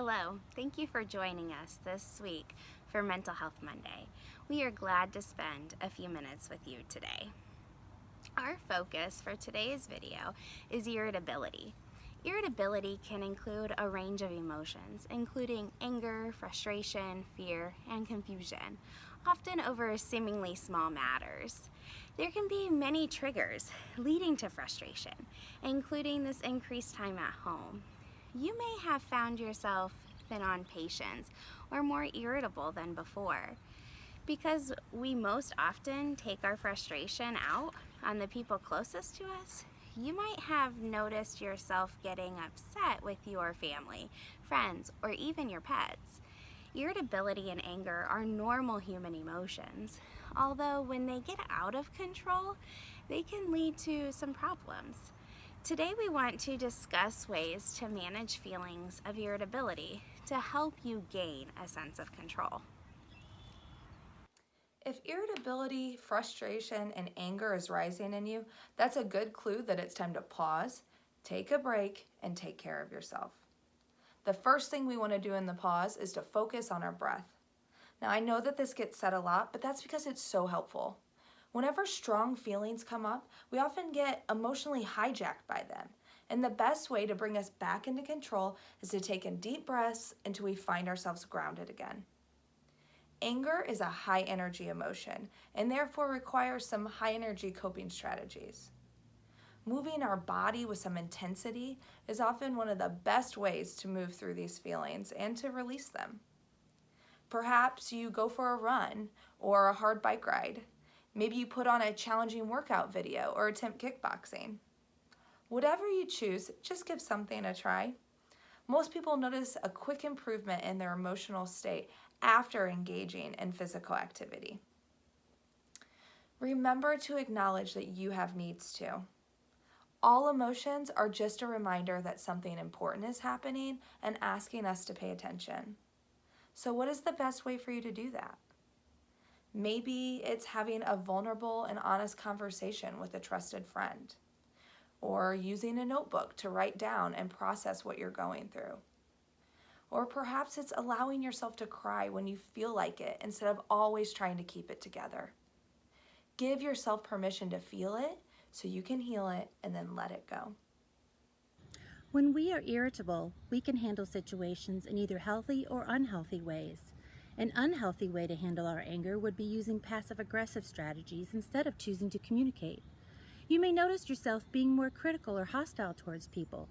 Hello, thank you for joining us this week for Mental Health Monday. We are glad to spend a few minutes with you today. Our focus for today's video is irritability. Irritability can include a range of emotions, including anger, frustration, fear, and confusion, often over seemingly small matters. There can be many triggers leading to frustration, including this increased time at home. You may have found yourself thin on patience or more irritable than before. Because we most often take our frustration out on the people closest to us, you might have noticed yourself getting upset with your family, friends, or even your pets. Irritability and anger are normal human emotions, although when they get out of control, they can lead to some problems. Today we want to discuss ways to manage feelings of irritability to help you gain a sense of control. If irritability, frustration, and anger is rising in you, that's a good clue that it's time to pause, take a break, and take care of yourself. The first thing we want to do in the pause is to focus on our breath. Now, I know that this gets said a lot, but that's because it's so helpful. Whenever strong feelings come up, we often get emotionally hijacked by them. And the best way to bring us back into control is to take in deep breaths until we find ourselves grounded again. Anger is a high energy emotion and therefore requires some high energy coping strategies. Moving our body with some intensity is often one of the best ways to move through these feelings and to release them. Perhaps you go for a run or a hard bike ride. Maybe you put on a challenging workout video or attempt kickboxing. Whatever you choose, just give something a try. Most people notice a quick improvement in their emotional state after engaging in physical activity. Remember to acknowledge that you have needs too. All emotions are just a reminder that something important is happening and asking us to pay attention. So what is the best way for you to do that? Maybe it's having a vulnerable and honest conversation with a trusted friend, or using a notebook to write down and process what you're going through. Or perhaps it's allowing yourself to cry when you feel like it instead of always trying to keep it together. Give yourself permission to feel it so you can heal it and then let it go. When we are irritable, we can handle situations in either healthy or unhealthy ways. An unhealthy way to handle our anger would be using passive-aggressive strategies instead of choosing to communicate. You may notice yourself being more critical or hostile towards people.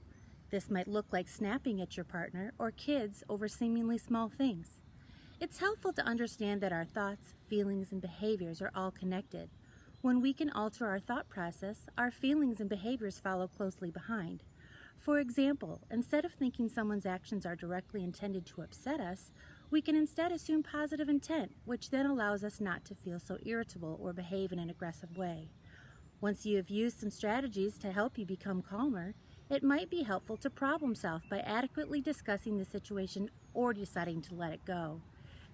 This might look like snapping at your partner or kids over seemingly small things. It's helpful to understand that our thoughts, feelings, and behaviors are all connected. When we can alter our thought process, our feelings and behaviors follow closely behind. For example, instead of thinking someone's actions are directly intended to upset us, we can instead assume positive intent, which then allows us not to feel so irritable or behave in an aggressive way. Once you have used some strategies to help you become calmer, it might be helpful to problem solve by adequately discussing the situation or deciding to let it go.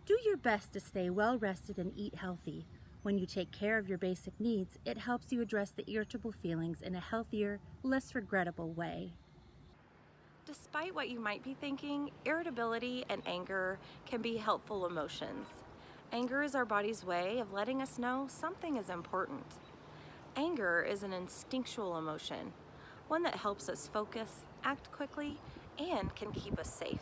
Do your best to stay well rested and eat healthy. When you take care of your basic needs, it helps you address the irritable feelings in a healthier, less regrettable way. Despite what you might be thinking, irritability and anger can be helpful emotions. Anger is our body's way of letting us know something is important. Anger is an instinctual emotion, one that helps us focus, act quickly, and can keep us safe.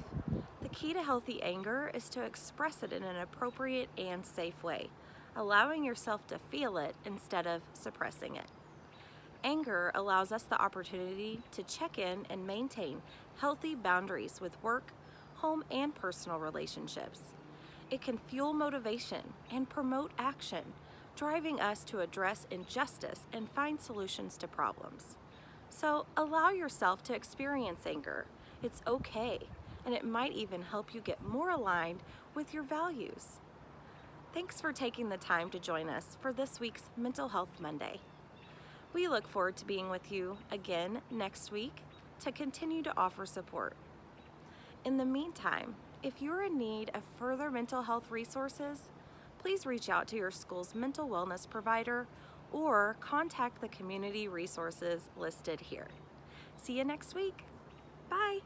The key to healthy anger is to express it in an appropriate and safe way, allowing yourself to feel it instead of suppressing it. Anger allows us the opportunity to check in and maintain healthy boundaries with work, home, and personal relationships. It can fuel motivation and promote action, driving us to address injustice and find solutions to problems. So allow yourself to experience anger. It's okay, and it might even help you get more aligned with your values. Thanks for taking the time to join us for this week's Mental Health Monday. We look forward to being with you again next week to continue to offer support. In the meantime, if you're in need of further mental health resources, please reach out to your school's mental wellness provider or contact the community resources listed here. See you next week. Bye.